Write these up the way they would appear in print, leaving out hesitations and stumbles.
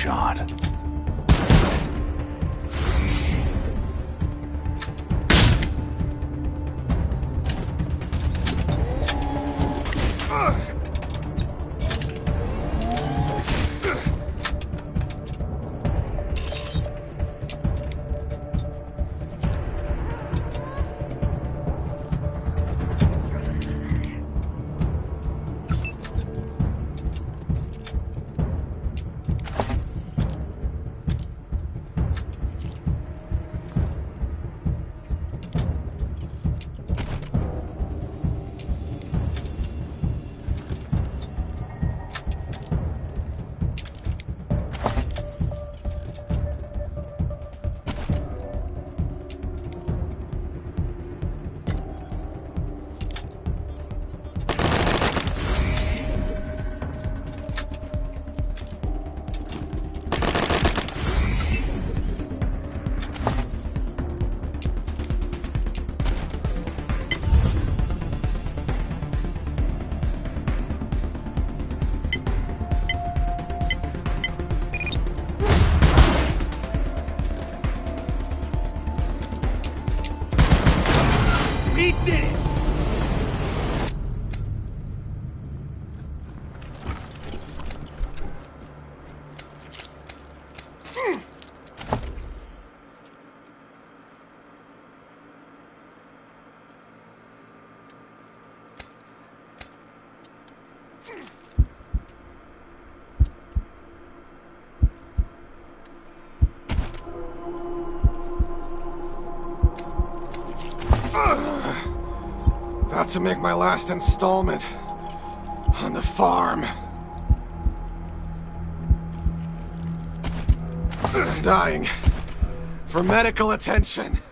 shot. We did it! About to make my last installment on the farm. Dying for medical attention.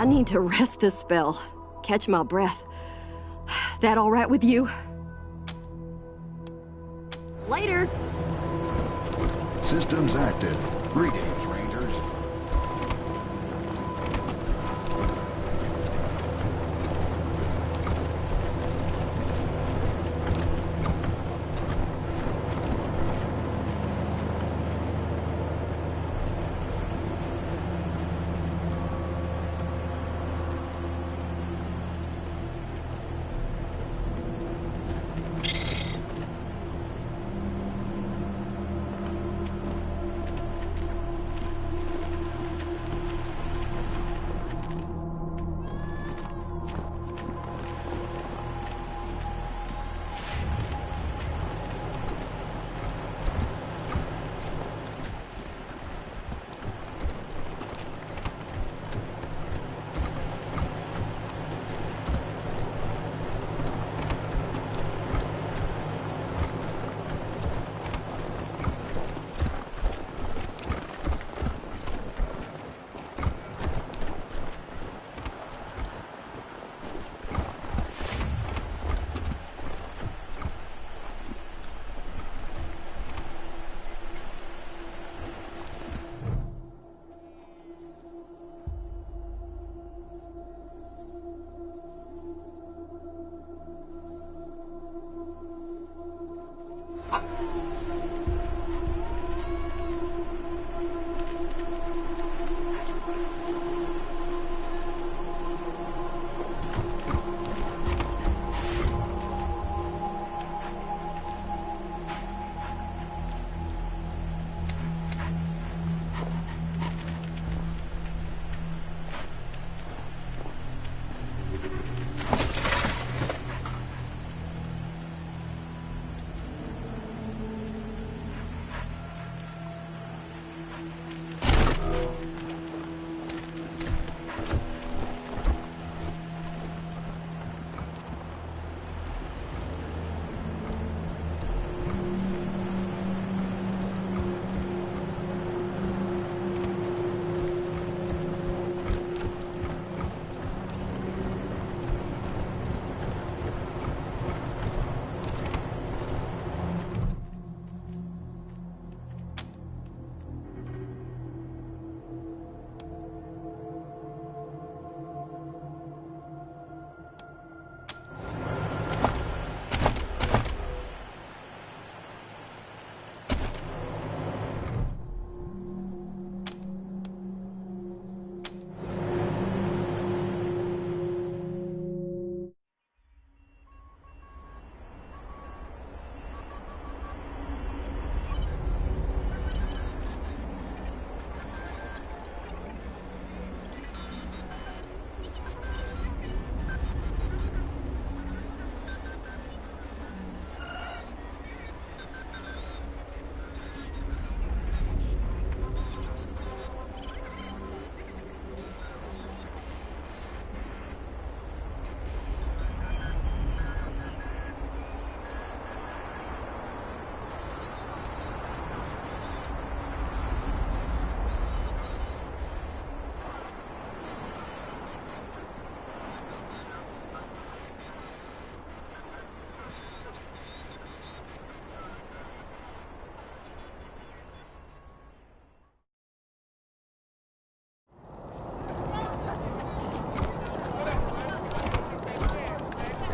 I need to rest a spell. Catch my breath. That all right with you? Later! Systems active. Greetings, Rangers.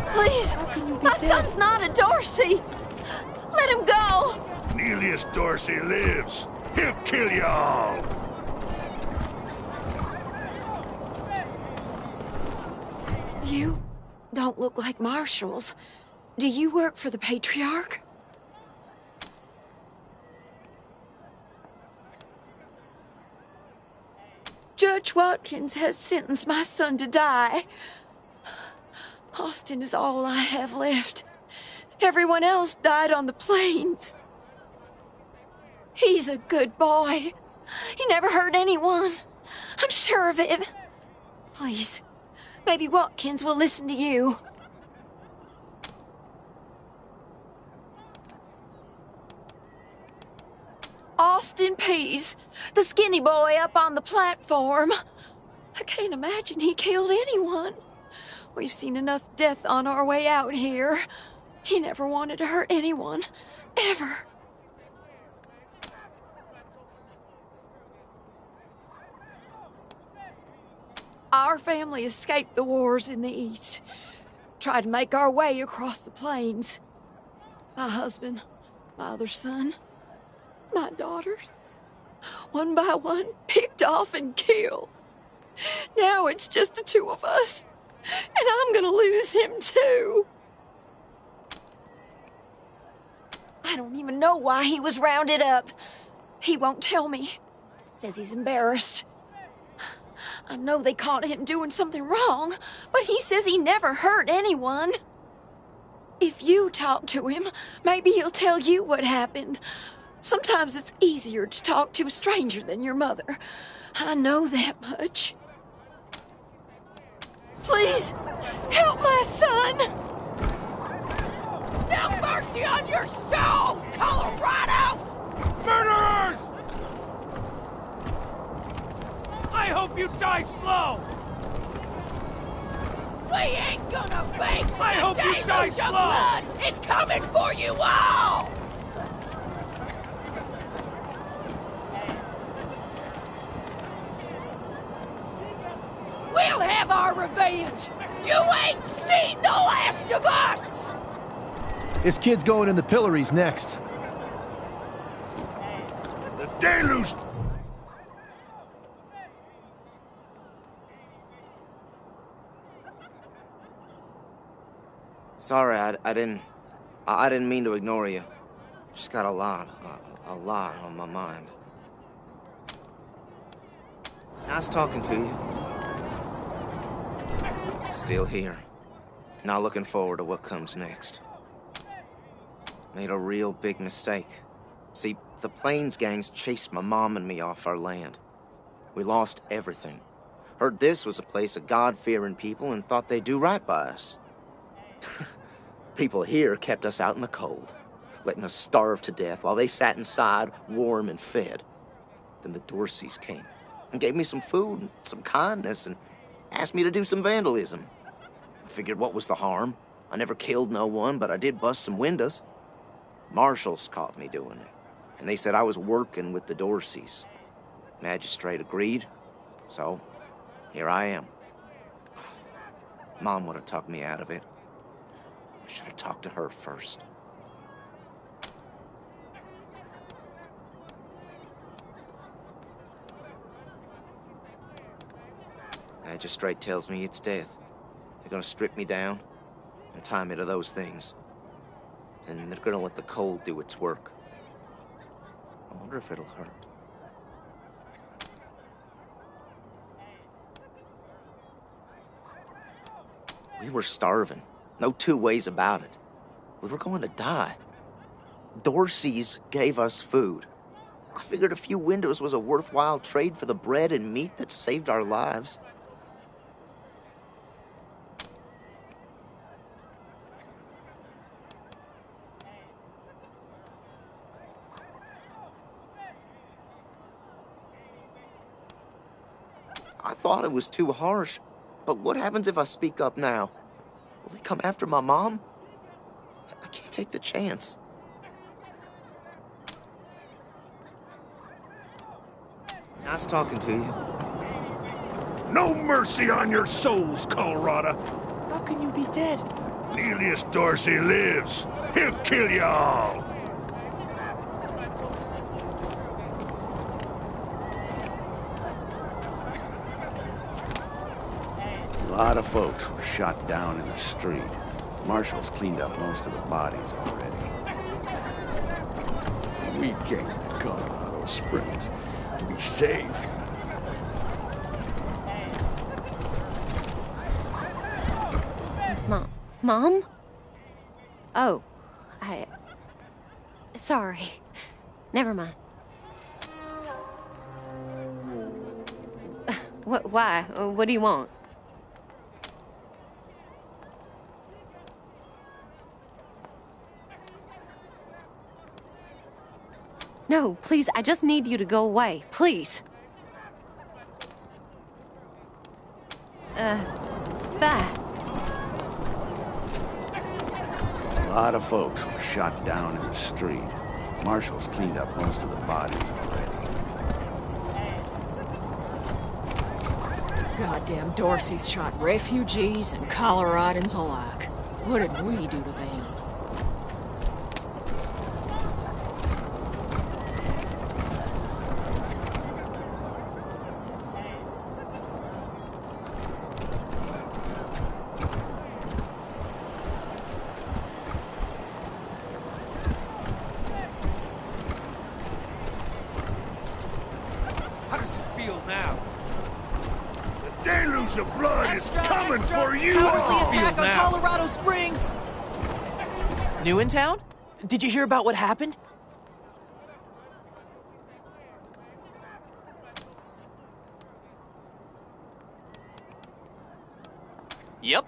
Please! My son's not a Dorsey! Let him go! Cornelius Dorsey lives. He'll kill you all. You don't look like marshals. Do you work for the Patriarch? Judge Watkins has sentenced my son to die. Austin is all I have left. Everyone else died on the plains. He's a good boy. He never hurt anyone. I'm sure of it. Please, maybe Watkins will listen to you. Austin Pease, the skinny boy up on the platform. can't imagine he killed anyone. We've seen enough death on our way out here. He never wanted to hurt anyone, ever. Our family escaped the wars in the East. Tried to make our way across the plains. My husband, my other son, my daughters, one by one, picked off and killed. Now it's just the two of us, and I'm gonna lose him too. I don't even know why he was rounded up. He won't tell me. Says he's embarrassed. I know they caught him doing something wrong, but he says he never hurt anyone. If you talk to him, maybe he'll tell you what happened. Sometimes it's easier to talk to a stranger than your mother. I know that much. Please, help my son! Have mercy on your souls, Colorado! Murderers! I hope you die slow! We ain't gonna bake I hope you die slow! Blood. It's coming for you all! We'll have our revenge! You ain't seen the last of us! This kid's going in the pillories next. The deluge! Sorry, I didn't mean to ignore you. Just got a lot on my mind. Nice talking to you. Still here. Not looking forward to what comes next. Made a real big mistake. See, the Plains gangs chased my mom and me off our land. We lost everything. Heard this was a place of God-fearing people and thought they'd do right by us. People here kept us out in the cold, letting us starve to death while they sat inside, warm and fed. Then the Dorseys came and gave me some food and some kindness and asked me to do some vandalism. I figured, what was the harm? I never killed no one, but I did bust some windows. Marshals caught me doing it, and they said I was working with the Dorseys. Magistrate agreed, so here I am. Mom would have talked me out of it. I should have talked to her first. Magistrate tells me it's death. They're gonna strip me down and tie me to those things. And they're gonna let the cold do its work. I wonder if it'll hurt. We were starving. No two ways about it. We were going to die. Dorseys gave us food. I figured a few windows was a worthwhile trade for the bread and meat that saved our lives. I thought it was too harsh, but what happens if I speak up now? Will they come after my mom? I can't take the chance. Nice talking to you. No mercy on your souls, Colorado! How can you be dead? Neelius Dorsey lives. He'll kill you all! A lot of folks were shot down in the street. Marshals cleaned up most of the bodies already. We came to Colorado Springs to be safe. Mom? Oh, sorry. Never mind. Why? What do you want? No, please, I just need you to go away. Please. Bye. A lot of folks were shot down in the street. Marshals cleaned up most of the bodies already. Goddamn Dorsey's shot refugees and Coloradans alike. What did we do to them? How does it feel now? The deluge of blood is coming for you all! Attack on Colorado Springs! New in town? Did you hear about what happened? Yep.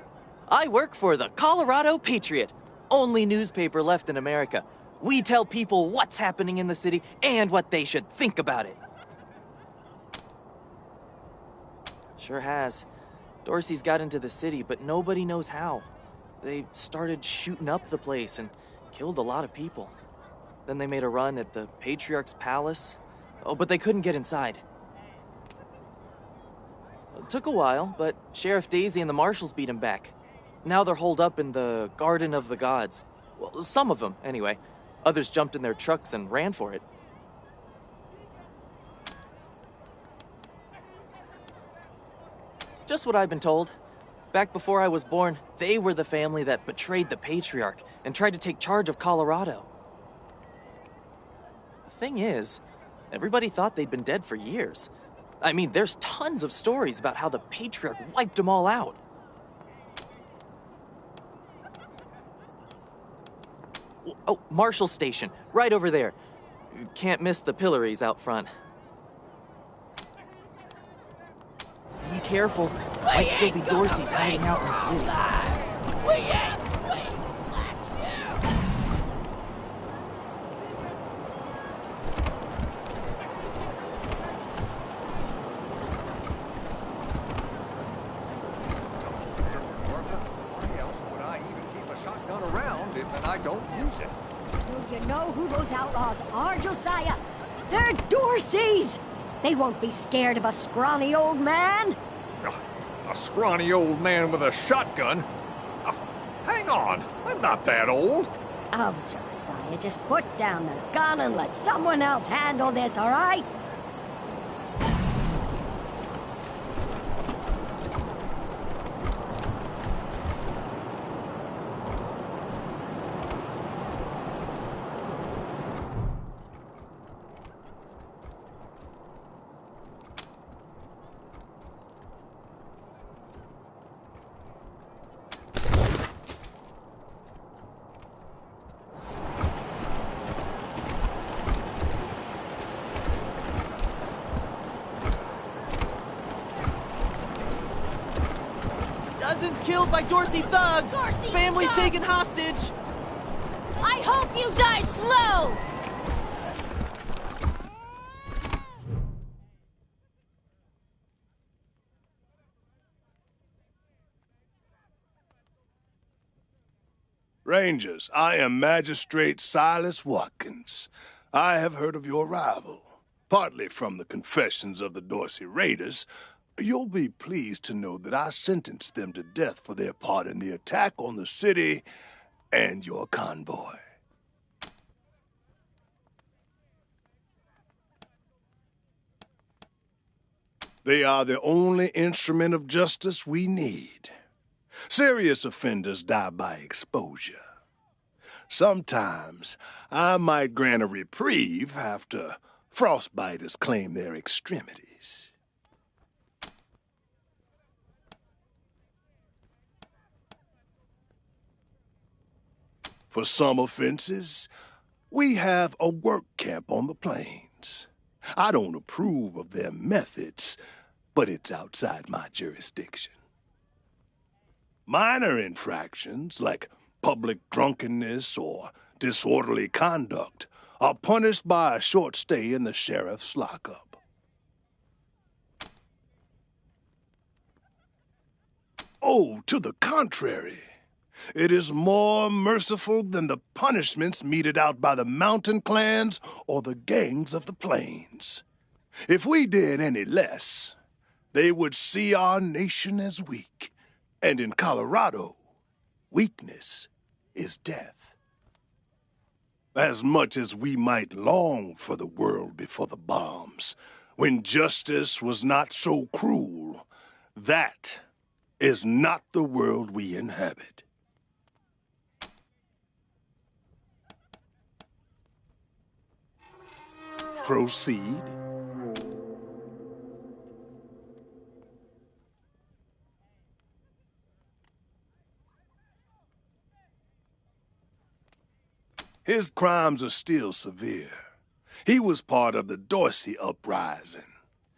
I work for the Colorado Patriot, only newspaper left in America. We tell people what's happening in the city and what they should think about it. Sure has. Dorsey's got into the city, but nobody knows how. They started shooting up the place and killed a lot of people. Then they made a run at the Patriarch's palace. Oh, but they couldn't get inside. It took a while, but Sheriff Daisy and the marshals beat him back. Now they're holed up in the Garden of the Gods. Well, some of them, anyway. Others jumped in their trucks and ran for it. Just what I've been told. Back before I was born, they were the family that betrayed the Patriarch and tried to take charge of Colorado. The thing is, everybody thought they'd been dead for years. I mean, there's tons of stories about how the Patriarch wiped them all out. Oh, Marshal Station, right over there. You can't miss the pillories out front. Be careful. Might still be Dorsey's hiding out in the city. We ain't waiting like you! Why else would I even keep a shotgun around if I don't use it? Do you know who those outlaws are, Josiah? They're Dorseys! They won't be scared of a scrawny old man. A scrawny old man with a shotgun? Hang on, I'm not that old. Oh, Josiah, just put down the gun and let someone else handle this, all right? Dozens killed by Dorsey thugs! Dorsey, Families stop! taken hostage! I hope you die slow! Rangers, I am Magistrate Silas Watkins. I have heard of your arrival, partly from the confessions of the Dorsey Raiders. You'll be pleased to know that I sentenced them to death for their part in the attack on the city and your convoy. They are the only instrument of justice we need. Serious offenders die by exposure. Sometimes I might grant a reprieve after frostbiters claim their extremities. For some offenses, we have a work camp on the plains. I don't approve of their methods, but it's outside my jurisdiction. Minor infractions, like public drunkenness or disorderly conduct, are punished by a short stay in the sheriff's lockup. Oh, to the contrary. It is more merciful than the punishments meted out by the mountain clans or the gangs of the plains. If we did any less, they would see our nation as weak. And in Colorado, weakness is death. As much as we might long for the world before the bombs, when justice was not so cruel, that is not the world we inhabit. Proceed. His crimes are still severe. He was part of the Dorsey uprising.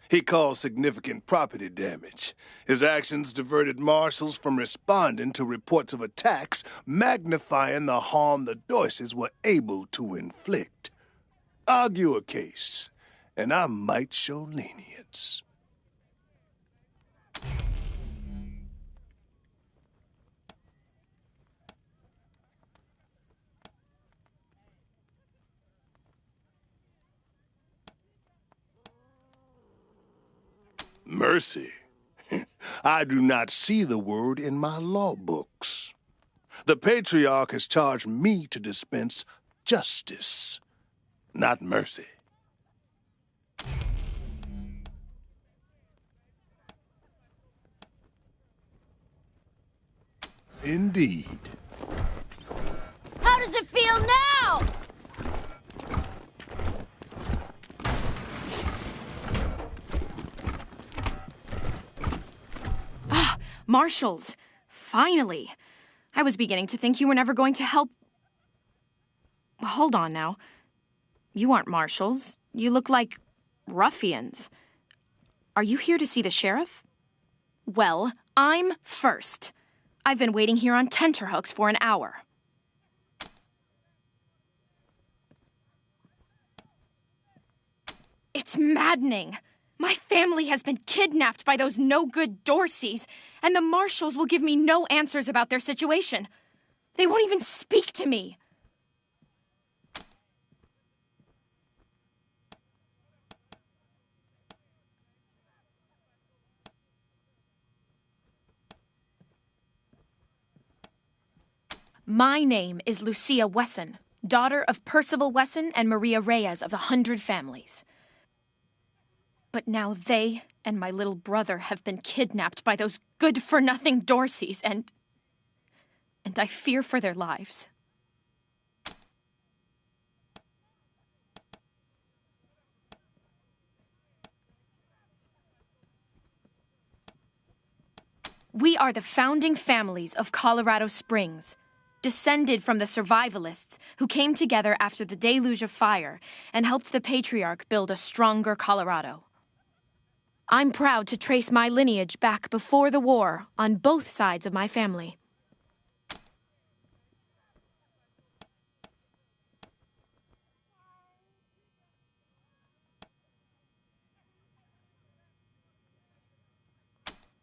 He caused significant property damage. His actions diverted marshals from responding to reports of attacks, magnifying the harm the Dorseys were able to inflict. Argue a case, and I might show lenience. Mercy? I do not see the word in my law books. The Patriarch has charged me to dispense justice, not mercy. Indeed. How does it feel now? Marshals! Finally! I was beginning to think you were never going to help. Hold on now. You aren't marshals. You look like ruffians. Are you here to see the sheriff? Well, I'm first. I've been waiting here on tenterhooks for an hour. It's maddening. My family has been kidnapped by those no-good Dorseys, and the marshals will give me no answers about their situation. They won't even speak to me. My name is Lucia Wesson, daughter of Percival Wesson and Maria Reyes of the 100 Families. But now they and my little brother have been kidnapped by those good-for-nothing Dorseys, and I fear for their lives. We are the founding families of Colorado Springs, descended from the survivalists who came together after the deluge of fire and helped the Patriarch build a stronger Colorado. I'm proud to trace my lineage back before the war on both sides of my family.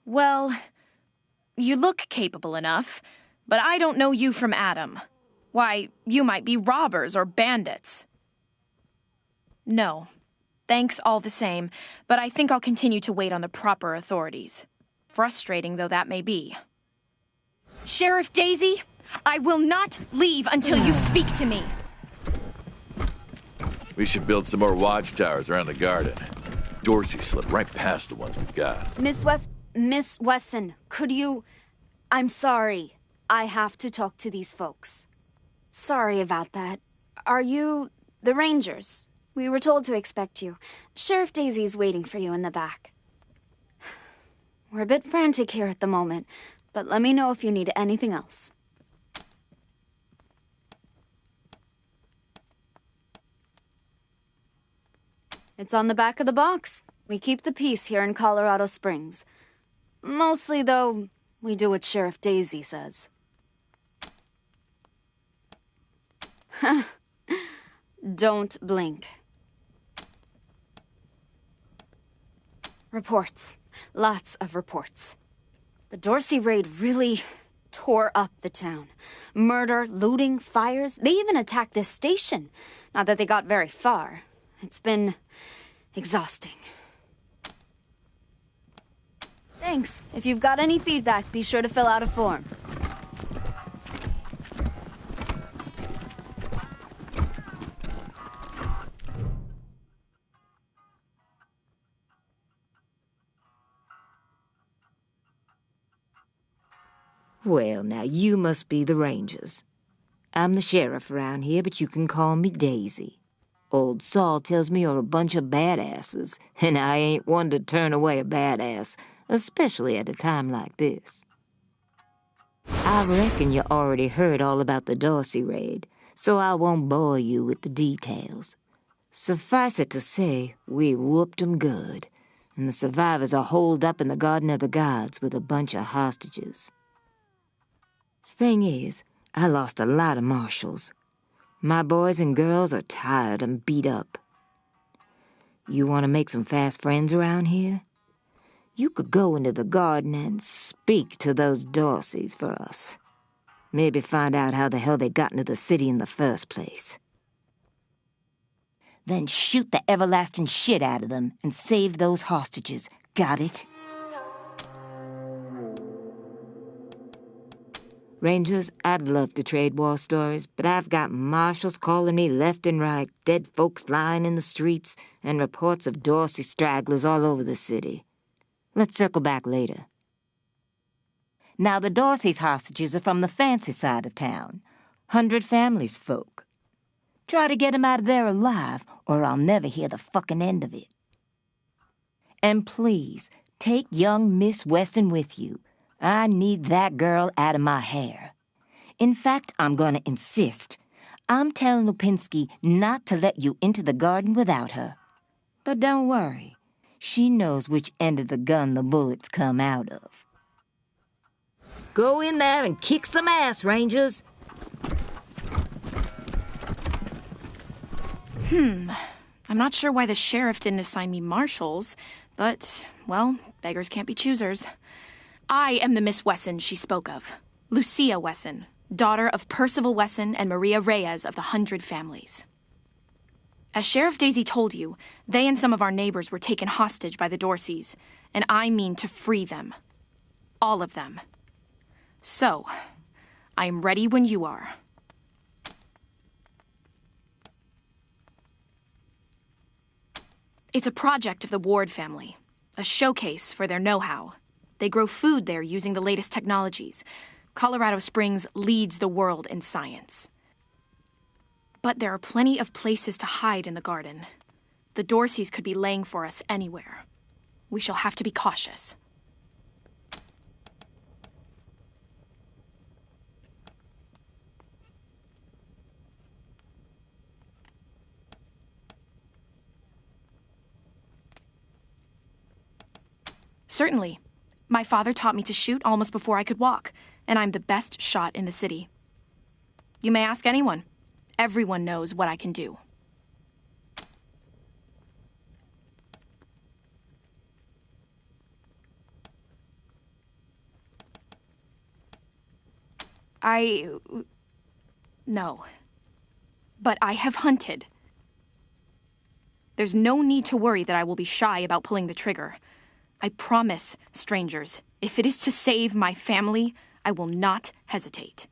Well, you look capable enough, but I don't know you from Adam. Why, you might be robbers or bandits. No. Thanks all the same, but I think I'll continue to wait on the proper authorities. Frustrating though that may be. Sheriff Daisy, I will not leave until you speak to me. We should build some more watchtowers around the garden. Dorsey slipped right past the ones we've got. Miss Wesson, could you... I'm sorry. I have to talk to these folks. Sorry about that. Are you the Rangers? We were told to expect you. Sheriff Daisy's waiting for you in the back. We're a bit frantic here at the moment, but let me know if you need anything else. It's on the back of the box. We keep the peace here in Colorado Springs. Mostly, though, we do what Sheriff Daisy says. Don't blink. Reports. Lots of reports. The Dorsey raid really tore up the town. Murder, looting, fires. They even attacked this station. Not that they got very far. It's been exhausting. Thanks. If you've got any feedback, be sure to fill out a form. Well, now you must be the Rangers. I'm the sheriff around here, but you can call me Daisy. Old Saul tells me you're a bunch of badasses, and I ain't one to turn away a badass, especially at a time like this. I reckon you already heard all about the Dorsey raid, so I won't bore you with the details. Suffice it to say, we whooped 'em good, and the survivors are holed up in the Garden of the Gods with a bunch of hostages. Thing is, I lost a lot of marshals. My boys and girls are tired and beat up. You want to make some fast friends around here? You could go into the garden and speak to those Dorseys for us. Maybe find out how the hell they got into the city in the first place. Then shoot the everlasting shit out of them and save those hostages. Got it? Rangers, I'd love to trade war stories, but I've got marshals calling me left and right, dead folks lying in the streets, and reports of Dorsey stragglers all over the city. Let's circle back later. Now, the Dorsey's hostages are from the fancy side of town. 100 Families folk. Try to get 'em out of there alive, or I'll never hear the fucking end of it. And please, take young Miss Weston with you. I need that girl out of my hair. In fact, I'm gonna insist. I'm telling Lupinski not to let you into the garden without her. But don't worry. She knows which end of the gun the bullets come out of. Go in there and kick some ass, Rangers. I'm not sure why the sheriff didn't assign me marshals, but, well, beggars can't be choosers. I am the Miss Wesson she spoke of. Lucia Wesson, daughter of Percival Wesson and Maria Reyes of the 100 Families. As Sheriff Daisy told you, they and some of our neighbors were taken hostage by the Dorseys, and I mean to free them. All of them. So, I am ready when you are. It's a project of the Ward family, a showcase for their know-how. They grow food there using the latest technologies. Colorado Springs leads the world in science. But there are plenty of places to hide in the garden. The Dorseys could be laying for us anywhere. We shall have to be cautious. Certainly. My father taught me to shoot almost before I could walk, and I'm the best shot in the city. You may ask anyone. Everyone knows what I can do. No. But I have hunted. There's no need to worry that I will be shy about pulling the trigger. I promise, strangers, if it is to save my family, I will not hesitate.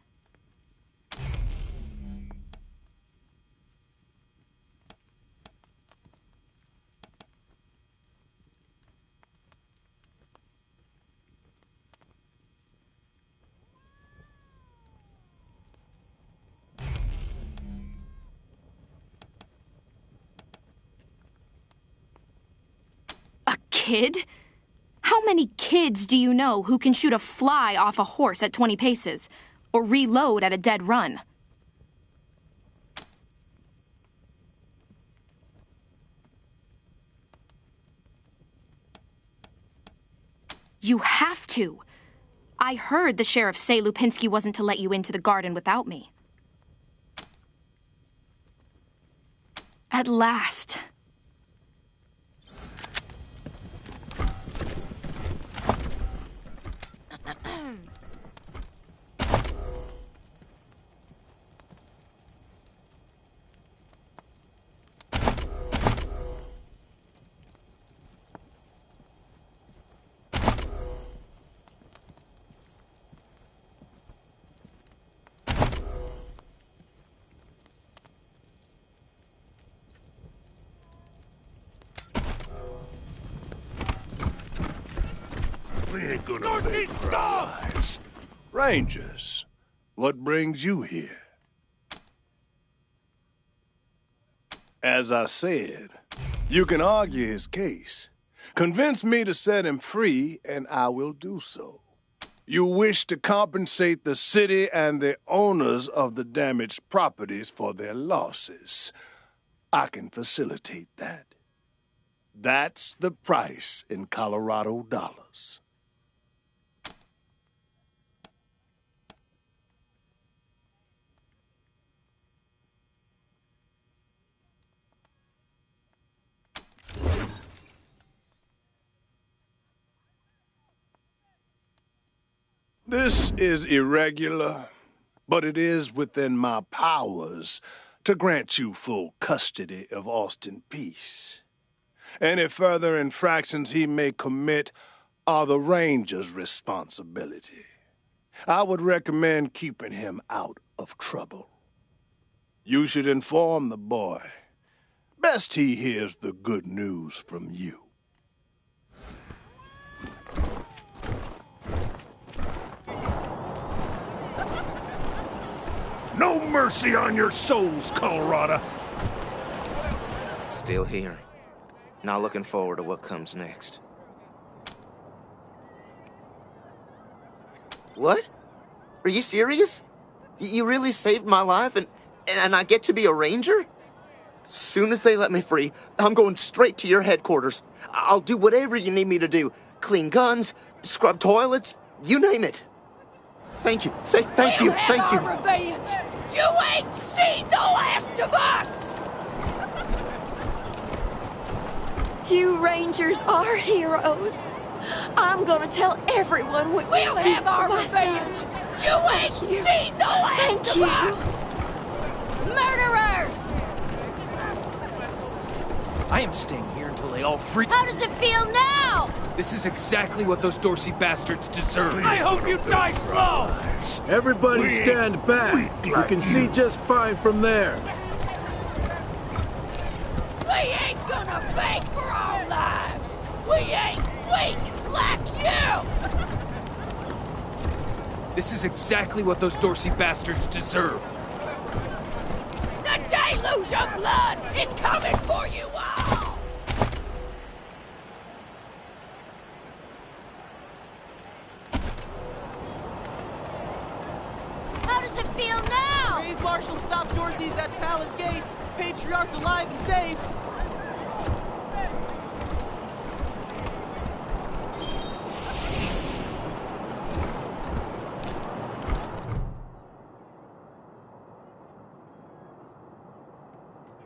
A kid? How many kids do you know who can shoot a fly off a horse at 20 paces, or reload at a dead run? You have to. I heard the sheriff say Lupinski wasn't to let you into the garden without me. At last. We ain't gonna beg for our lives. Rangers, what brings you here? As I said, you can argue his case. Convince me to set him free, and I will do so. You wish to compensate the city and the owners of the damaged properties for their losses. I can facilitate that. That's the price in Colorado dollars. This is irregular, but it is within my powers to grant you full custody of Austin Peace. Any further infractions he may commit are the Ranger's responsibility. I would recommend keeping him out of trouble. You should inform the boy. Best he hears the good news from you. No mercy on your souls, Colorado! Still here. Not looking forward to what comes next. What? Are you serious? You really saved my life and I get to be a ranger? Soon as they let me free, I'm going straight to your headquarters. I'll do whatever you need me to do. Clean guns, scrub toilets, you name it. Thank you. Thank you. Thank you. Revenge. You ain't seen the last of us! You Rangers are heroes. I'm gonna tell everyone what We'll you have our revenge. You ain't seen the last of us! Murderers! I am staying here until they all free. How does it feel now? This is exactly what those Dorsey bastards deserve. I hope you die slow! Everybody stand back. You can see just fine from there. We ain't gonna beg for our lives! We ain't weak like you! This is exactly what those Dorsey bastards deserve. The deluge of blood is coming for you all! How does it feel now? Brave Marshal stopped Dorsey's at Palace Gates. Patriarch alive and safe.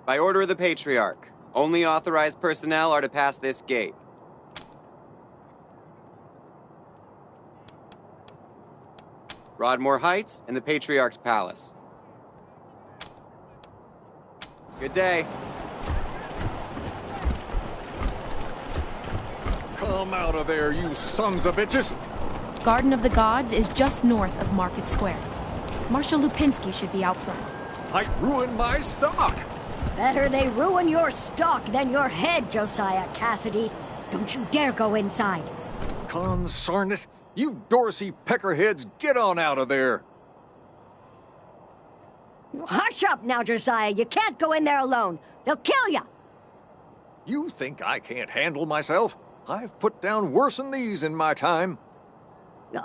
By order of the Patriarch, only authorized personnel are to pass this gate. Broadmoor Heights and the Patriarch's Palace. Good day. Come out of there, you sons of bitches! Garden of the Gods is just north of Market Square. Marshal Lupinski should be out front. Might ruin my stock! Better they ruin your stock than your head, Josiah Cassidy. Don't you dare go inside. Consarn it! You Dorsey peckerheads, get on out of there! Hush up now, Josiah. You can't go in there alone. They'll kill you. You think I can't handle myself? I've put down worse than these in my time.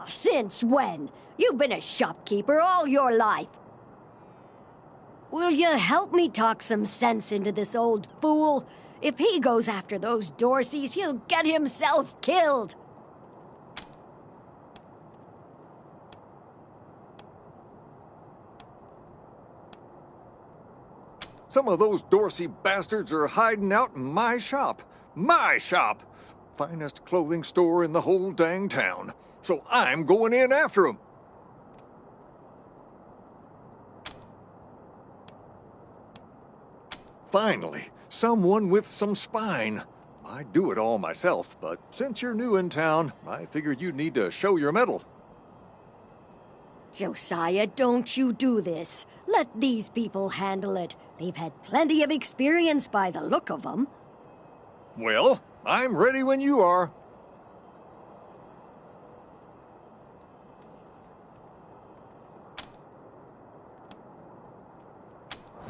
Since when? You've been a shopkeeper all your life. Will you help me talk some sense into this old fool? If he goes after those Dorseys, he'll get himself killed. Some of those Dorsey bastards are hiding out in my shop. My shop! Finest clothing store in the whole dang town. So I'm going in after them. Finally, someone with some spine. I'd do it all myself, but since you're new in town, I figured you'd need to show your mettle. Josiah, don't you do this. Let these people handle it. They've had plenty of experience by the look of them. Well, I'm ready when you are.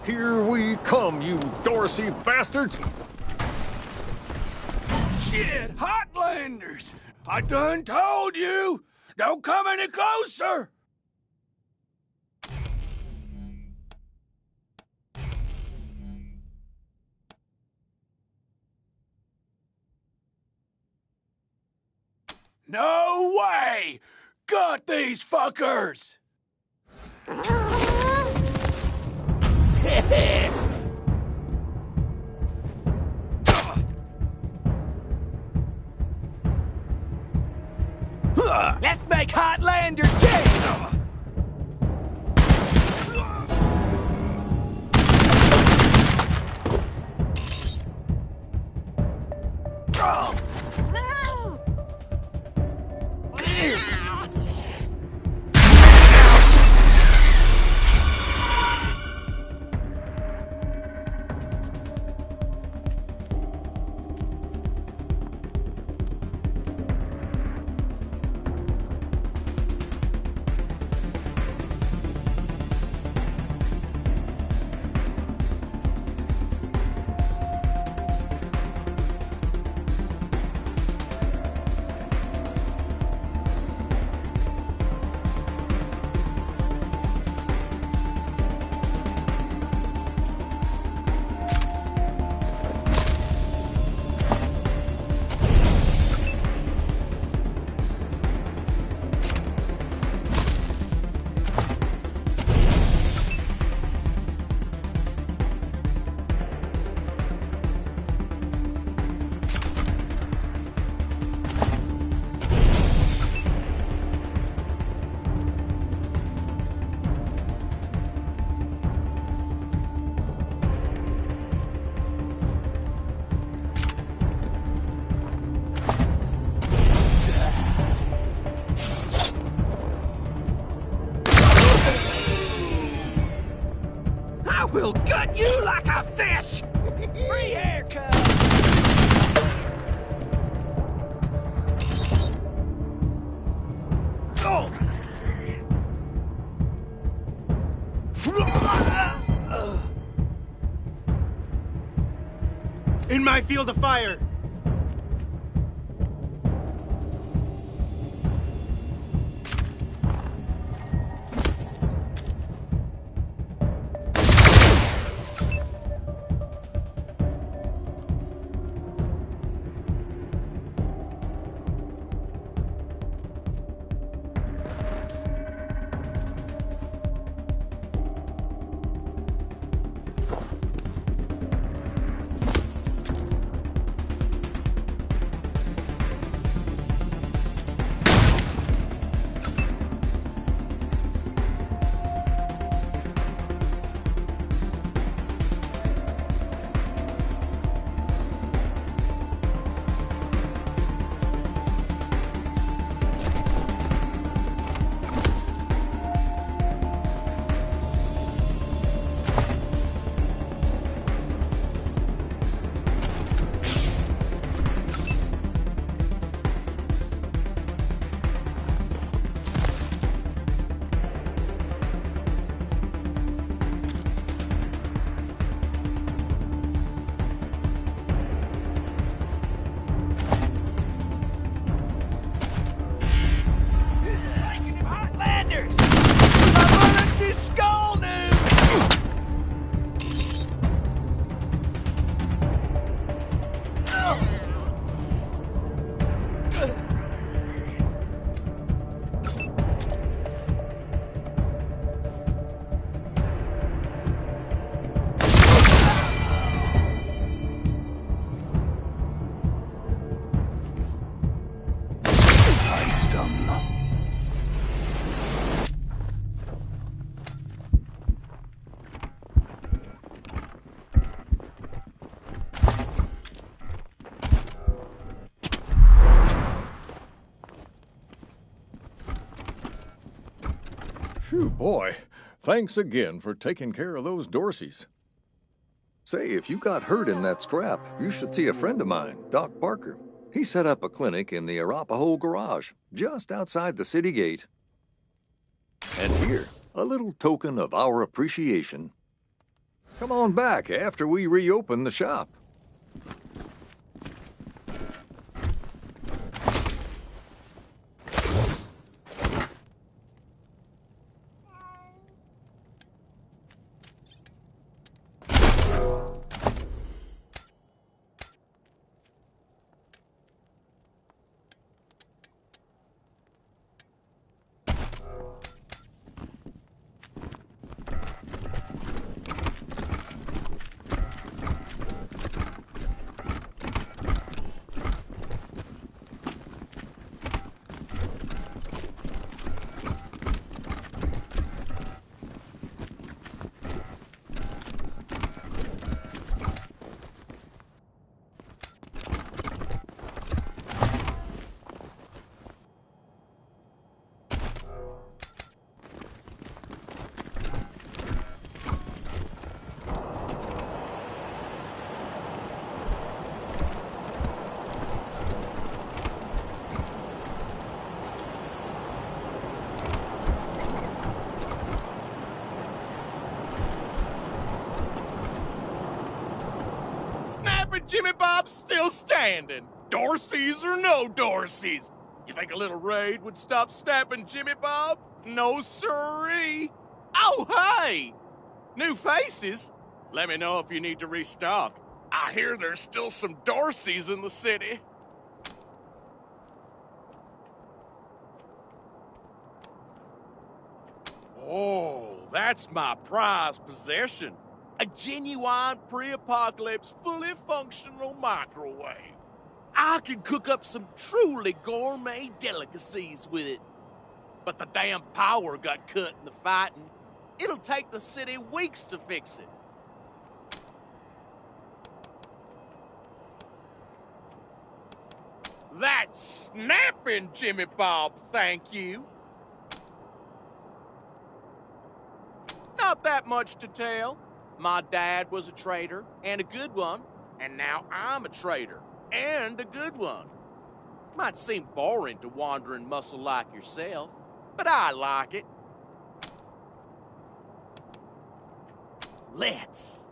Here we come, you Dorsey bastards! Shit, Hotlanders! I done told you! Don't come any closer! No way! Got these fuckers! Let's make Hotlanders gay! I will gut you like a fish! Free haircut! Oh! In my field of fire! Phew, boy. Thanks again for taking care of those Dorseys. Say, if you got hurt in that scrap, you should see a friend of mine, Doc Barker. He set up a clinic in the Arapahoe Garage, just outside the city gate. And here, a little token of our appreciation. Come on back after we reopen the shop. Snapping Jimmy Bob's still standing. Dorseys or no Dorseys. You think a little raid would stop snapping Jimmy Bob? No siree. Oh, hey! New faces? Let me know if you need to restock. I hear there's still some Dorseys in the city. Oh, that's my prized possession. A genuine pre-apocalypse, fully functional microwave. I can cook up some truly gourmet delicacies with it. But the damn power got cut in the fighting. It'll take the city weeks to fix it. That's snapping, Jimmy Bob, thank you. Not that much to tell. My dad was a trader, and a good one, and now I'm a trader, and a good one. Might seem boring to wandering muscle like yourself, but I like it. Let's.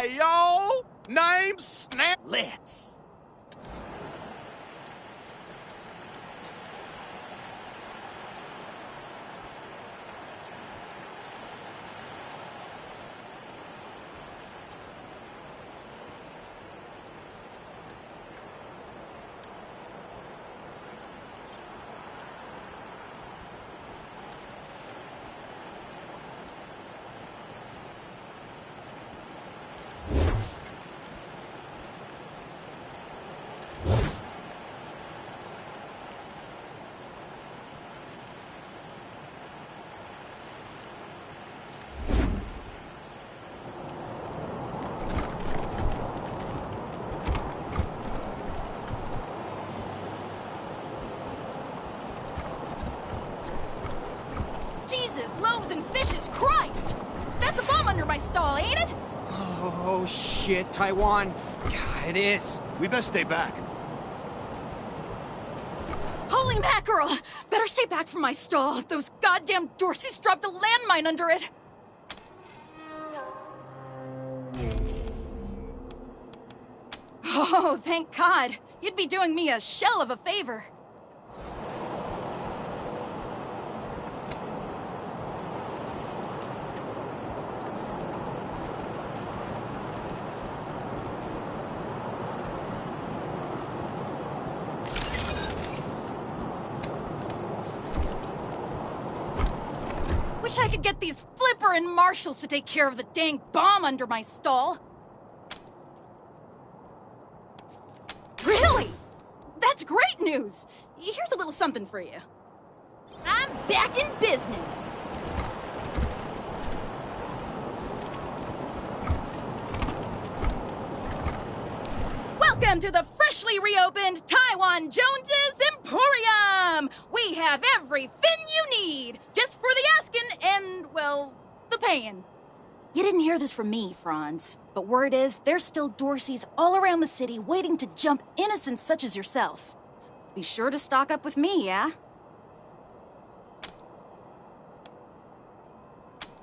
Hey, y'all! Name's Snap. Let's. shit, Taiwan. Yeah, it is. We best stay back. Holy mackerel! Better stay back from my stall. Those goddamn Dorseys dropped a landmine under it. Oh, thank God. You'd be doing me a shell of a favor. Wish I could get these Flipper and Marshals to take care of the dang bomb under my stall. Really? That's great news! Here's a little something for you. I'm back in business. Welcome to the freshly reopened Taiwan Jones's Emporium! We have every fin you need, just for the asking and, well, the paying. You didn't hear this from me, Franz, but word is there's still Dorseys all around the city waiting to jump innocents such as yourself. Be sure to stock up with me, yeah?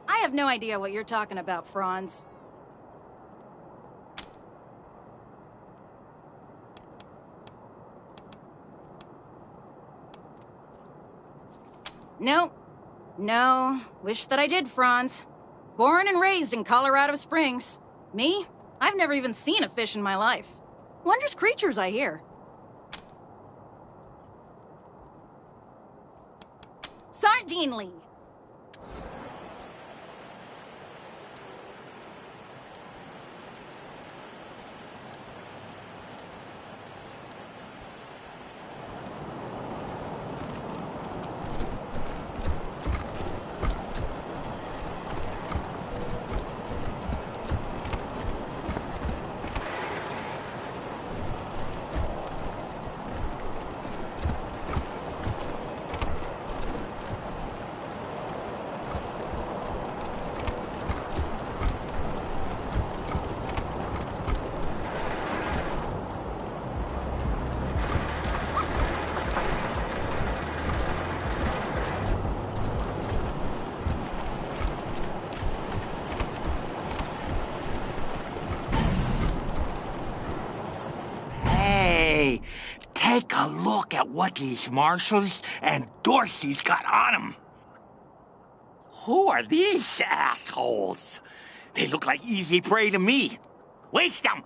I have no idea what you're talking about, Franz. Nope. No. Wish that I did, Franz. Born and raised in Colorado Springs. Me? I've never even seen a fish in my life. Wondrous creatures, I hear. Sardinely. Take a look at what these Marshals and Dorseys got on them. Who are these assholes? They look like easy prey to me. Waste them!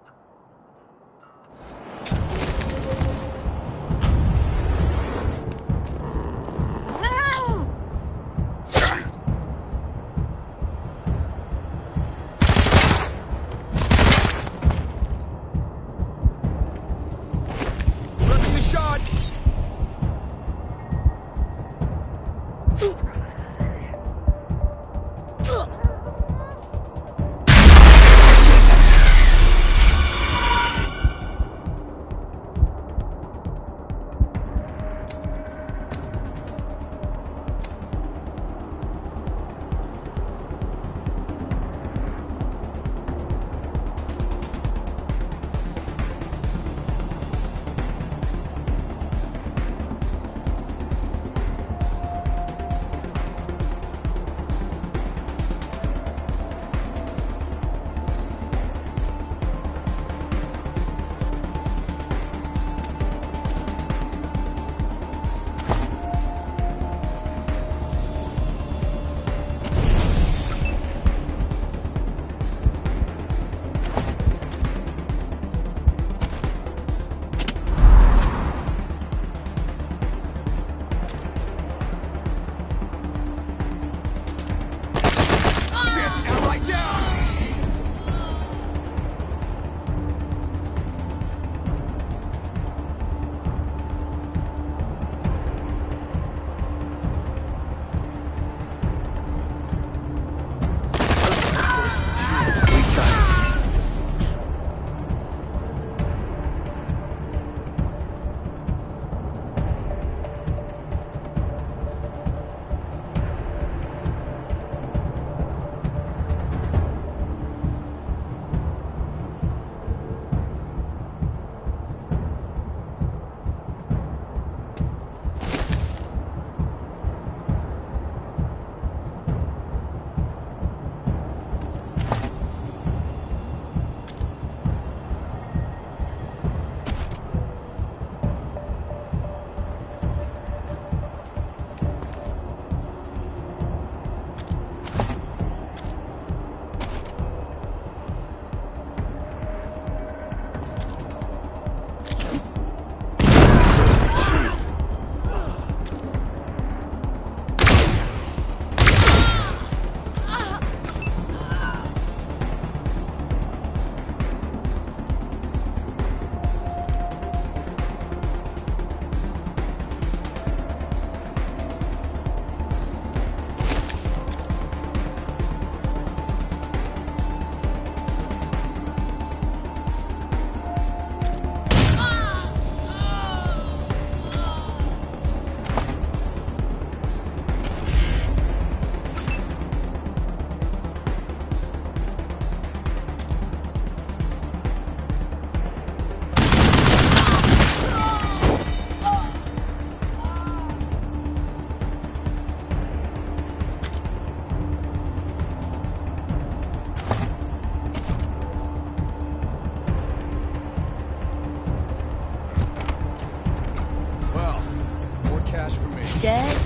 dead,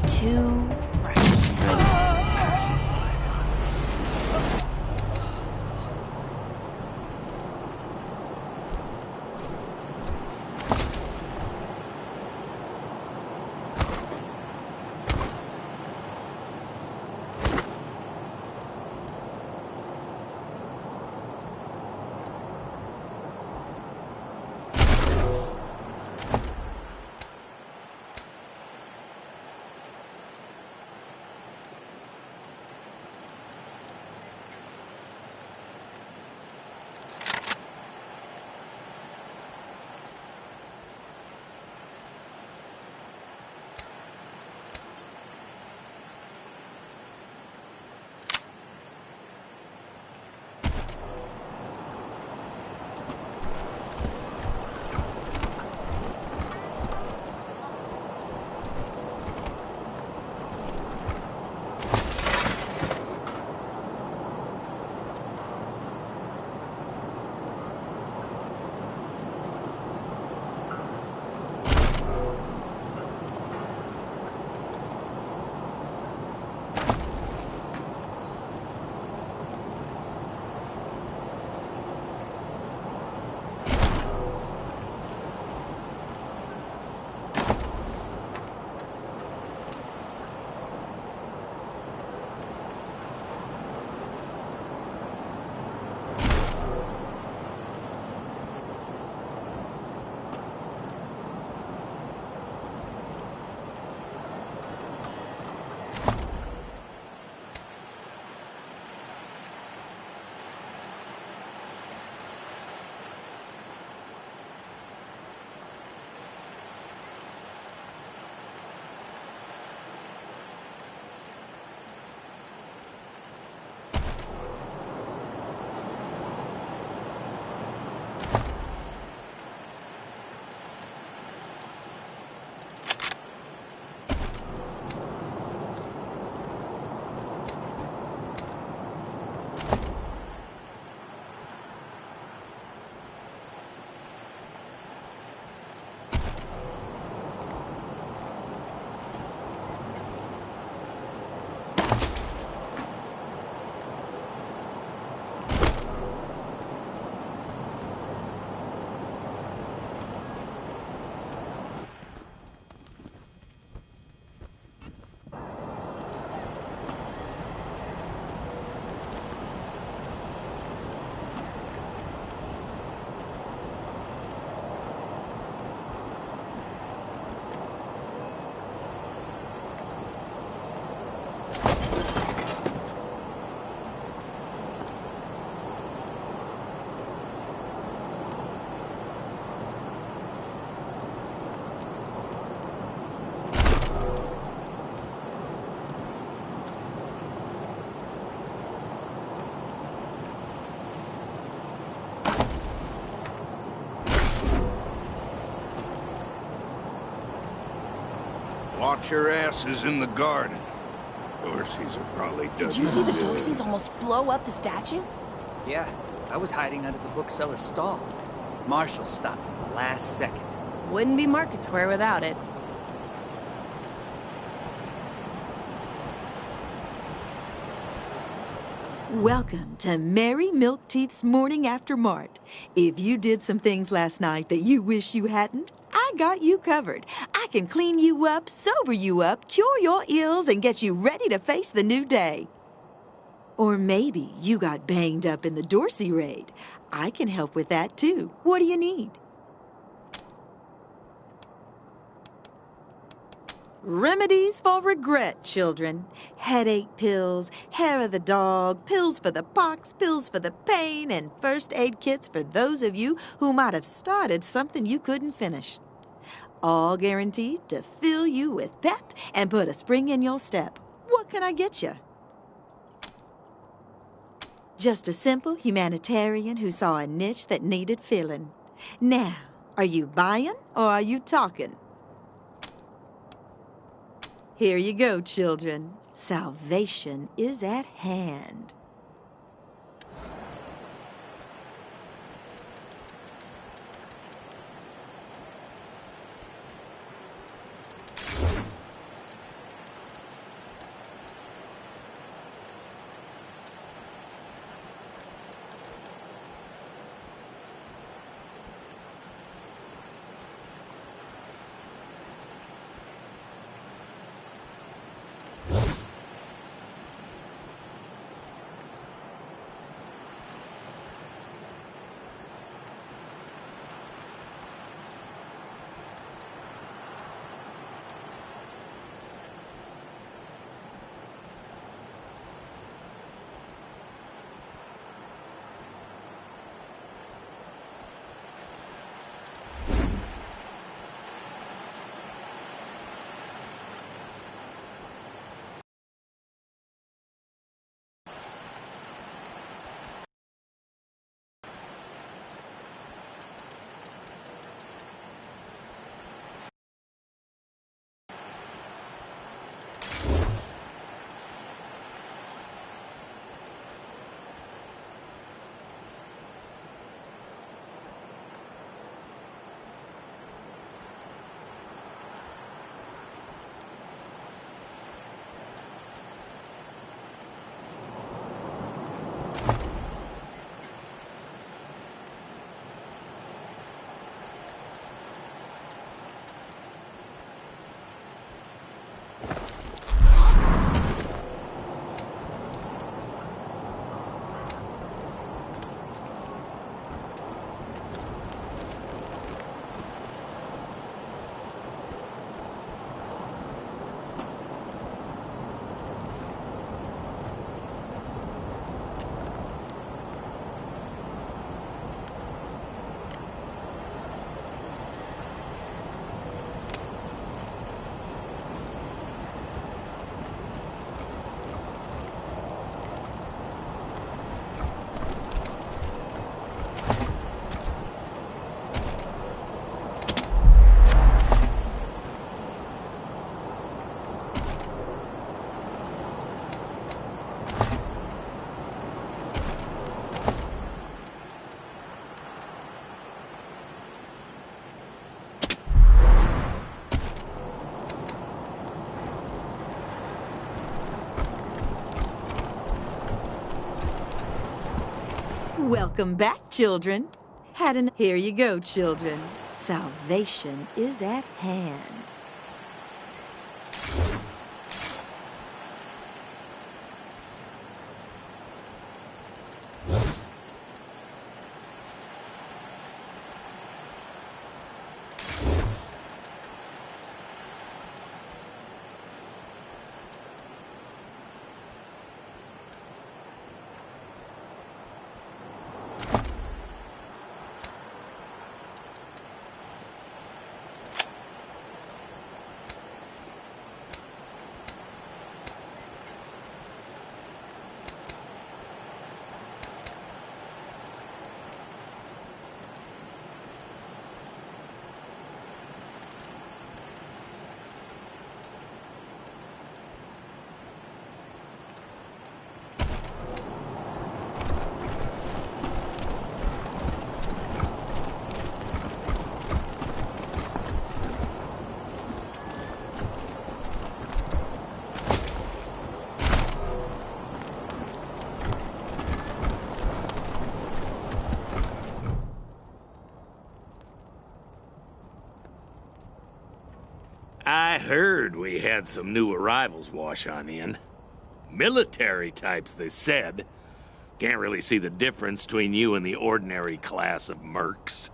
2 rats. Watch your asses in the garden. Dorsey's are probably done. Did you see the Dorseys almost blow up the statue? Yeah, I was hiding under the bookseller's stall. Marshall stopped at the last second. Wouldn't be Market Square without it. Welcome to Mary Milkteeth's Morning After Mart. If you did some things last night that you wish you hadn't, I got you covered. I can clean you up, sober you up, cure your ills, and get you ready to face the new day. Or maybe you got banged up in the Dorsey raid. I can help with that too. What do you need? Remedies for regret, children. Headache pills, hair of the dog, pills for the pox, pills for the pain, and first aid kits for those of you who might have started something you couldn't finish. All guaranteed to fill you with pep and put a spring in your step. What can I get you? Just a simple humanitarian who saw a niche that needed filling. Now, are you buying or are you talking? Here you go, children. Salvation is at hand. Welcome back, children. Here you go, children. Salvation is at hand. I heard we had some new arrivals wash on in. Military types, they said. Can't really see the difference between you and the ordinary class of mercs.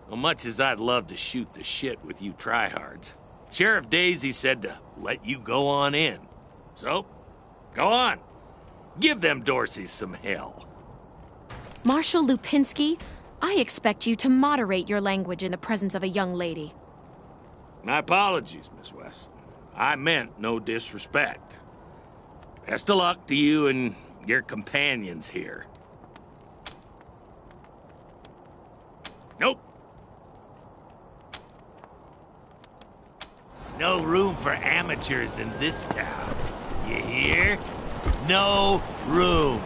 Well, much as I'd love to shoot the shit with you tryhards, Sheriff Daisy said to let you go on in. So, go on. Give them Dorseys some hell. Marshal Lupinski, I expect you to moderate your language in the presence of a young lady. My apologies, Miss West. I meant no disrespect. Best of luck to you and your companions here. Nope. No room for amateurs in this town. You hear? No room.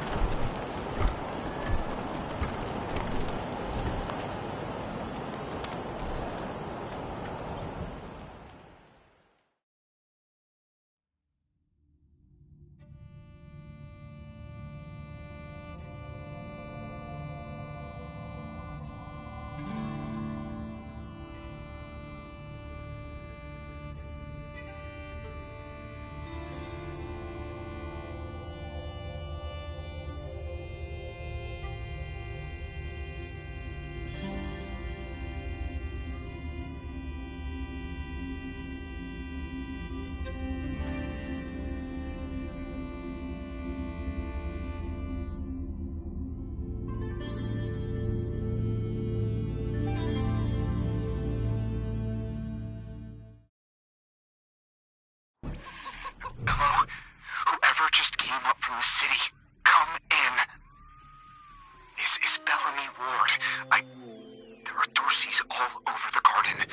Hello? Whoever just came up from the city, come in. This is Bellamy Ward. There are Dorseys all over the garden.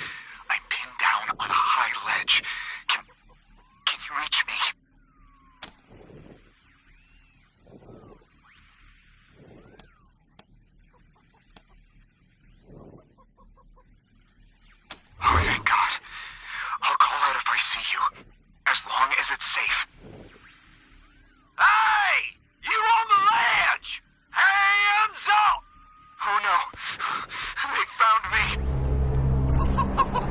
I'm pinned down on a high ledge. Can you reach me? Oh, thank God. I'll call out if I see you. As long as it's safe. Hey! You on the ledge! Hands up! Oh no! They found me!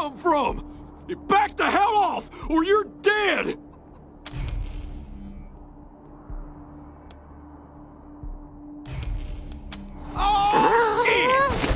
come from? You back the hell off, or you're dead! Oh, shit!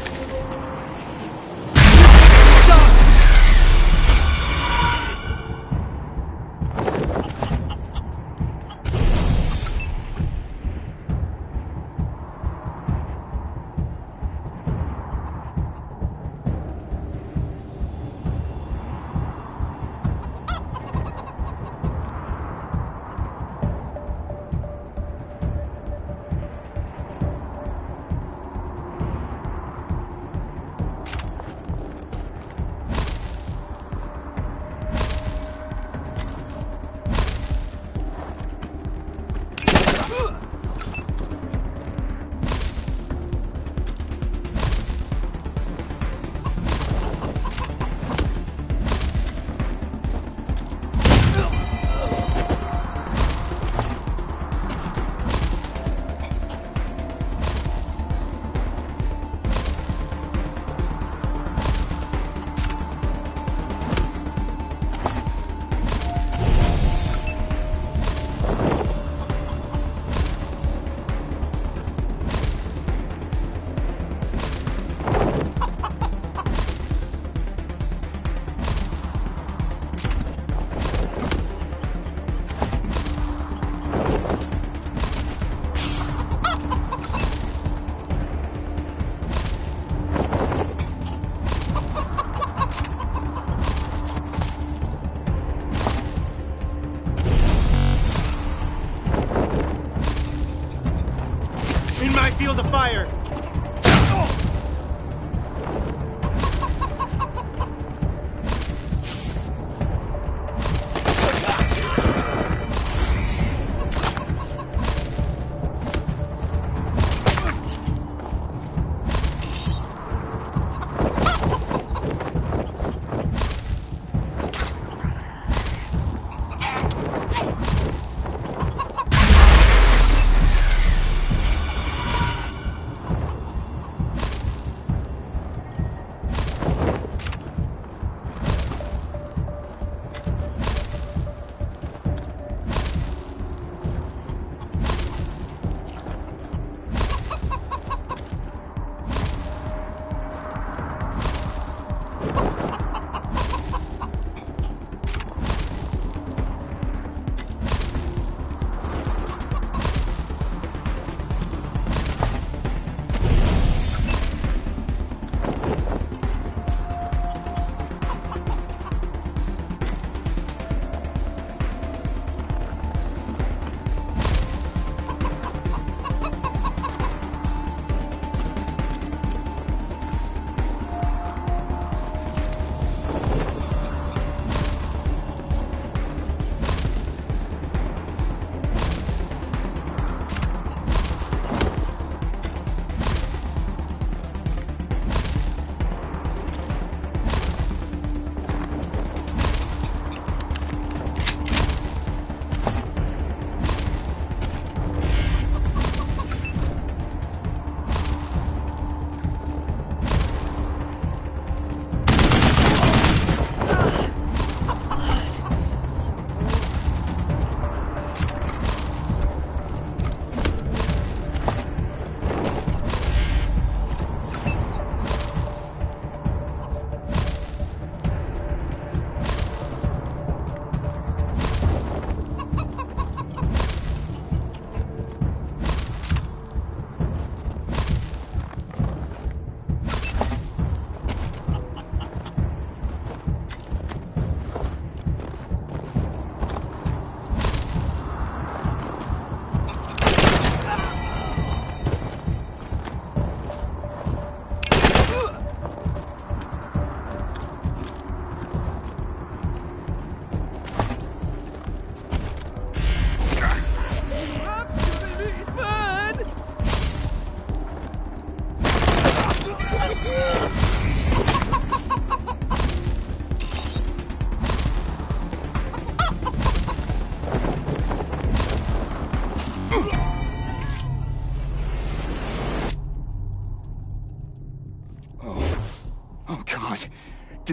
Field of fire!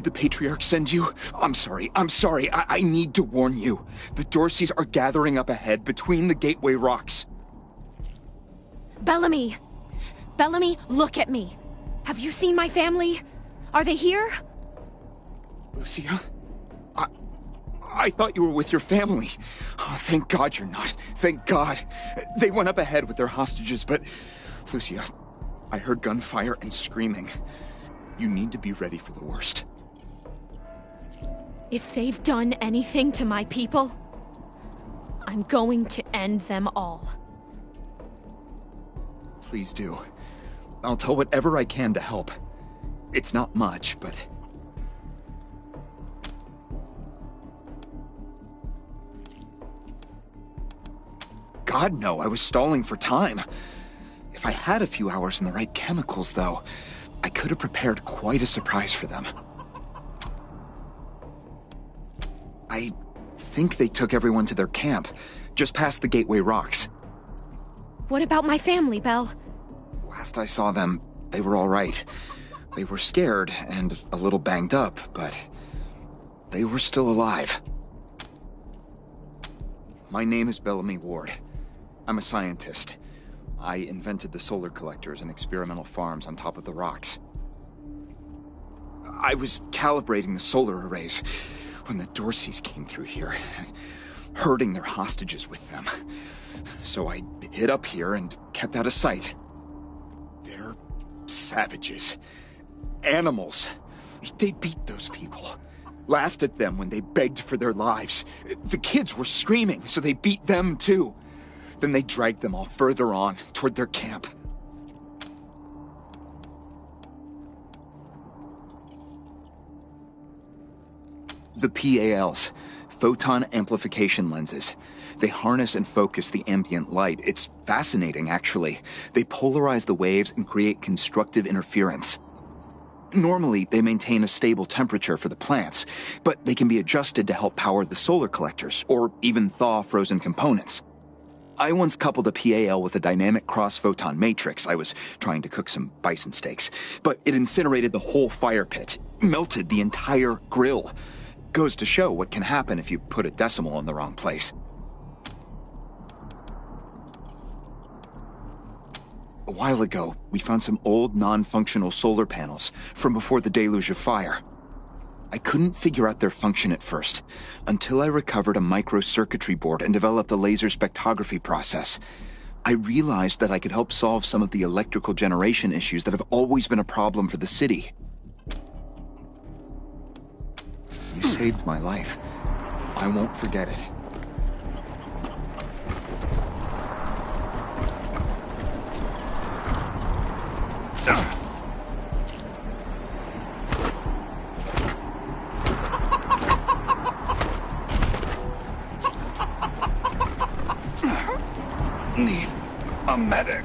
Did the Patriarch send you? I'm sorry. I need to warn you. The Dorseys are gathering up ahead between the Gateway Rocks. Bellamy! Bellamy, look at me. Have you seen my family? Are they here? Lucia? I thought you were with your family. Oh, thank God you're not. Thank God. They went up ahead with their hostages, but... Lucia, I heard gunfire and screaming. You need to be ready for the worst. If they've done anything to my people, I'm going to end them all. Please do. I'll tell whatever I can to help. It's not much, but... God, no, I was stalling for time. If I had a few hours and the right chemicals, though, I could have prepared quite a surprise for them. I think they took everyone to their camp, just past the Gateway Rocks. What about my family, Belle? Last I saw them, they were all right. They were scared and a little banged up, but they were still alive. My name is Bellamy Ward. I'm a scientist. I invented the solar collectors and experimental farms on top of the rocks. I was calibrating the solar arrays when the Dorseys came through here, herding their hostages with them. So I hid up here and kept out of sight. They're savages. Animals. They beat those people. Laughed at them when they begged for their lives. The kids were screaming, so they beat them too. Then they dragged them all further on, toward their camp. The PALs, photon amplification lenses. They harness and focus the ambient light. It's fascinating, actually. They polarize the waves and create constructive interference. Normally, they maintain a stable temperature for the plants, but they can be adjusted to help power the solar collectors, or even thaw frozen components. I once coupled a PAL with a dynamic cross-photon matrix. I was trying to cook some bison steaks, but it incinerated the whole fire pit, melted the entire grill. Goes to show what can happen if you put a decimal in the wrong place. A while ago, we found some old non-functional solar panels from before the deluge of fire. I couldn't figure out their function at first, until I recovered a microcircuitry board and developed a laser spectrography process. I realized that I could help solve some of the electrical generation issues that have always been a problem for the city. You saved my life. I won't forget it. Need a medic.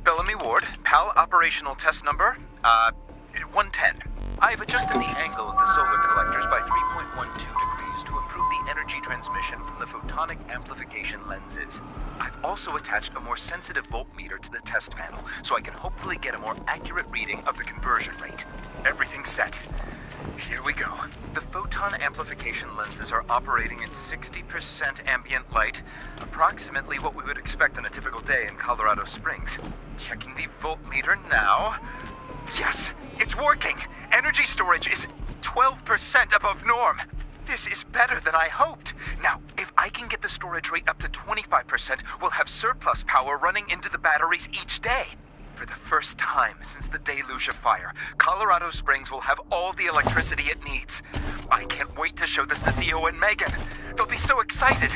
Bellamy Ward, PAL operational test number, 110. I've adjusted the angle of the solar collectors by 3.12 degrees to improve the energy transmission from the photonic amplification lenses. I've also attached a more sensitive voltmeter to the test panel, so I can hopefully get a more accurate reading of the conversion rate. Everything's set. Here we go. The photon amplification lenses are operating at 60% ambient light, approximately what we would expect on a typical day in Colorado Springs. Checking the voltmeter now. Yes, it's working! Energy storage is 12% above norm. This is better than I hoped. Now, if I can get the storage rate up to 25%, we'll have surplus power running into the batteries each day. For the first time since the deluge of fire, Colorado Springs will have all the electricity it needs. I can't wait to show this to Theo and Megan. They'll be so excited.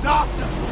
is awesome!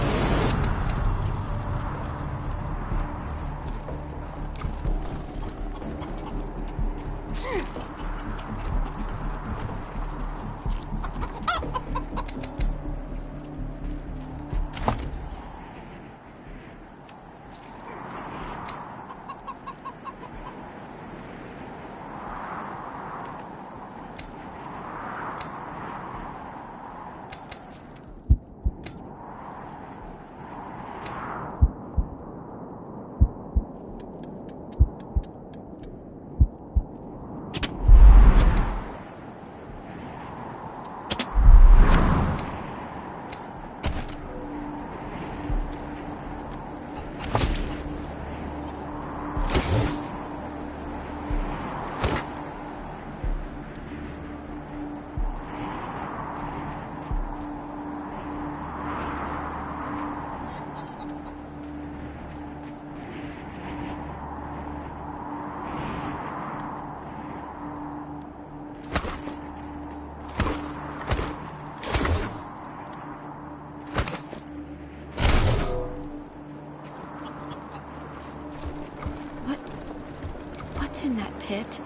What's in that pit?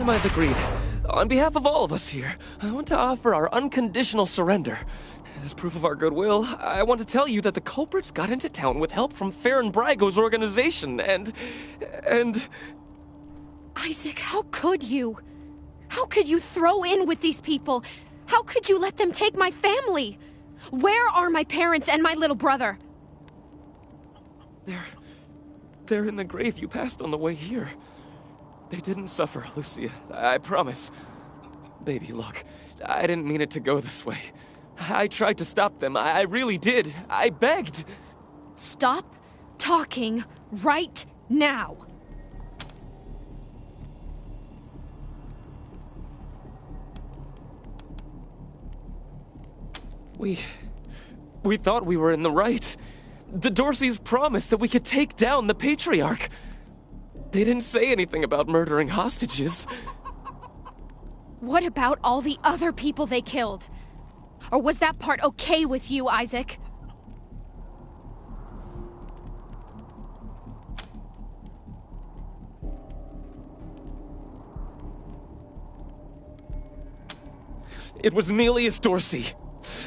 compromise agreed. On behalf of all of us here, I want to offer our unconditional surrender. As proof of our goodwill, I want to tell you that the culprits got into town with help from Farron Brago's organization, and... Isaac, how could you? How could you throw in with these people? How could you let them take my family? Where are my parents and my little brother? They're in the grave you passed on the way here. They didn't suffer, Lucia, I promise. Baby, look, I didn't mean it to go this way. I tried to stop them, I really did. I begged. Stop talking right now. We thought we were in the right. The Dorseys promised that we could take down the Patriarch. They didn't say anything about murdering hostages. What about all the other people they killed? Or was that part okay with you, Isaac? It was Nelius Dorsey.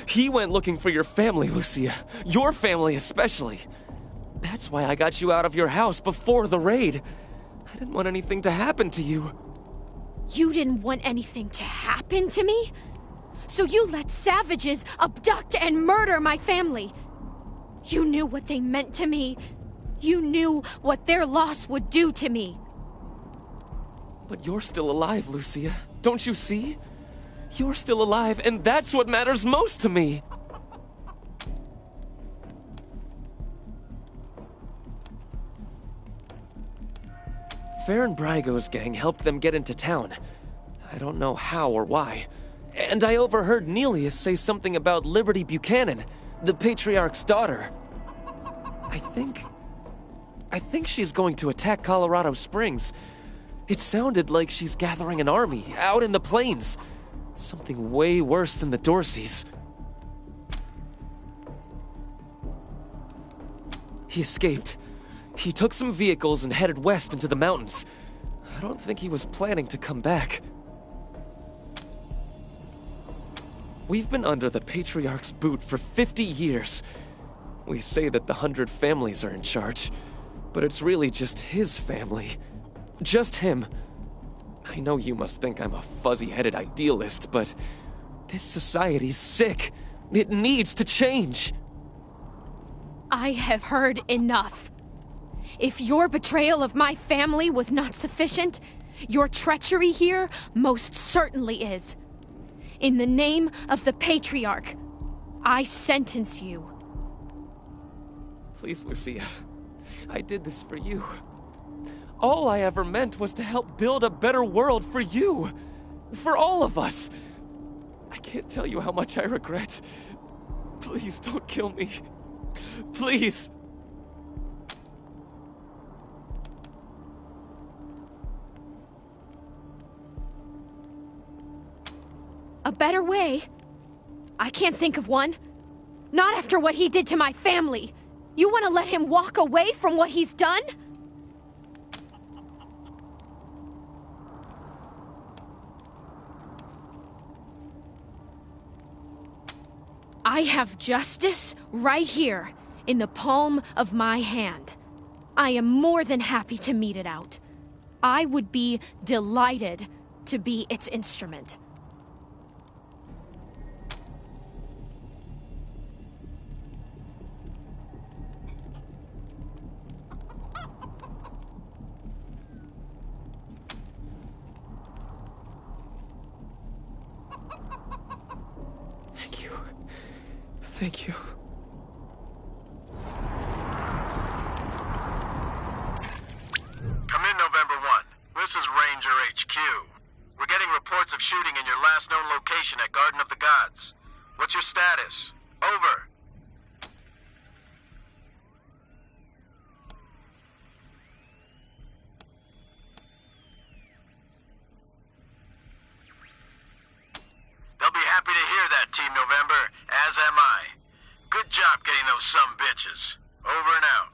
He went looking for your family, Lucia. Your family especially. That's why I got you out of your house before the raid. I didn't want anything to happen to you. You didn't want anything to happen to me? So you let savages abduct and murder my family. You knew what they meant to me. You knew what their loss would do to me. But you're still alive, Lucia. Don't you see? You're still alive, and that's what matters most to me. Farron Brago's gang helped them get into town. I don't know how or why. And I overheard Nelius say something about Liberty Buchanan, the Patriarch's daughter. I think she's going to attack Colorado Springs. It sounded like she's gathering an army out in the plains. Something way worse than the Dorseys. He escaped. He took some vehicles and headed west into the mountains. I don't think he was planning to come back. We've been under the Patriarch's boot for 50 years. We say that the 100 families are in charge, but it's really just his family. Just him. I know you must think I'm a fuzzy-headed idealist, but this society's sick. It needs to change. I have heard enough. If your betrayal of my family was not sufficient, your treachery here most certainly is. In the name of the Patriarch, I sentence you. Please, Lucia. I did this for you. All I ever meant was to help build a better world for you. For all of us. I can't tell you how much I regret. Please don't kill me. Please. A better way? I can't think of one. Not after what he did to my family. You want to let him walk away from what he's done? I have justice right here, in the palm of my hand. I am more than happy to mete it out. I would be delighted to be its instrument. Thank you. Come in, November 1. This is Ranger HQ. We're getting reports of shooting in your last known location at Garden of the Gods. What's your status? Over. They'll be happy to hear that, Team November, as am I. Good job getting those sumbitches. Over and out.